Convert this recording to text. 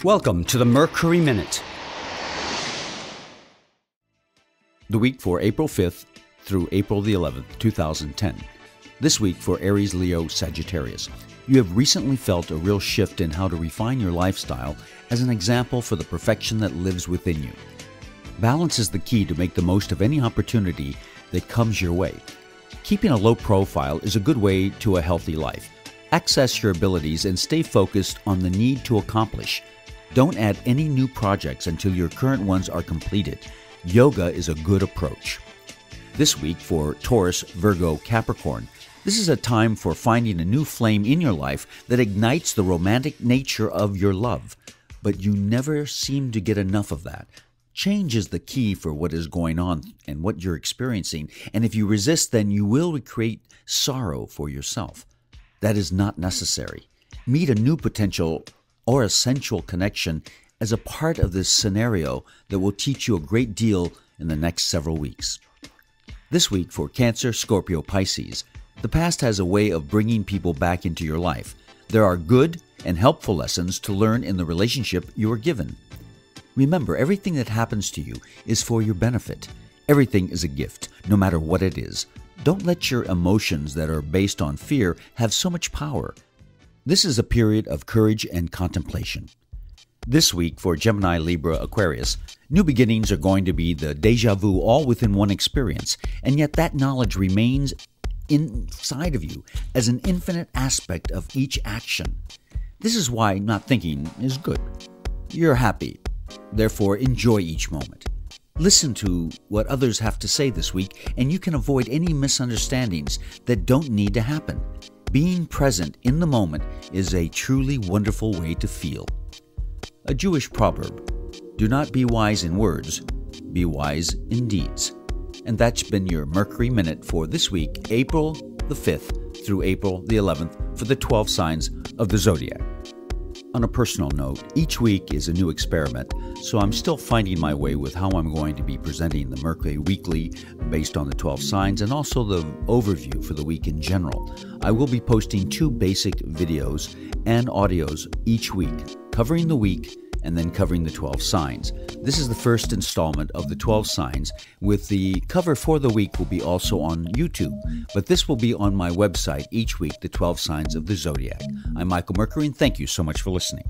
Welcome to the Mercury Minute. The week for April 5th through April the 11th, 2010. This week for Aries, Leo, Sagittarius. You have recently felt a real shift in how to refine your lifestyle as an example for the perfection that lives within you. Balance is the key to make the most of any opportunity that comes your way. Keeping a low profile is a good way to a healthy life. Access your abilities and stay focused on the need to accomplish. Don't add any new projects until your current ones are completed. Yoga is a good approach. This week for Taurus, Virgo, Capricorn, this is a time for finding a new flame in your life that ignites the romantic nature of your love. But you never seem to get enough of that. Change is the key for what is going on and what you're experiencing, and if you resist, then you will create sorrow for yourself. That is not necessary. Meet a new potential or a sensual connection as a part of this scenario that will teach you a great deal in the next several weeks. This week for Cancer, Scorpio, Pisces, the past has a way of bringing people back into your life. There are good and helpful lessons to learn in the relationship you are given. Remember, everything that happens to you is for your benefit. Everything is a gift, no matter what it is. Don't let your emotions that are based on fear have so much power. This is a period of courage and contemplation. This week for Gemini, Libra, Aquarius, new beginnings are going to be the deja vu all within one experience, and yet that knowledge remains inside of you as an infinite aspect of each action. This is why not thinking is good. You're happy. Therefore, enjoy each moment. Listen to what others have to say this week, and you can avoid any misunderstandings that don't need to happen. Being present in the moment is a truly wonderful way to feel. A Jewish proverb, do not be wise in words, be wise in deeds. And that's been your Mercury Minute for this week, April the 5th through April the 11th for the 12 signs of the zodiac. On a personal note, each week is a new experiment, so I'm still finding my way with how I'm going to be presenting the Mercury Weekly based on the 12 signs and also the overview for the week in general. I will be posting 2 basic videos and audios each week, covering the week and then covering the 12 signs. This is the first installment of the 12 signs, with the cover for the week will be also on YouTube, but this will be on my website each week, the 12 signs of the zodiac. I'm Michael Mercury, and thank you so much for listening.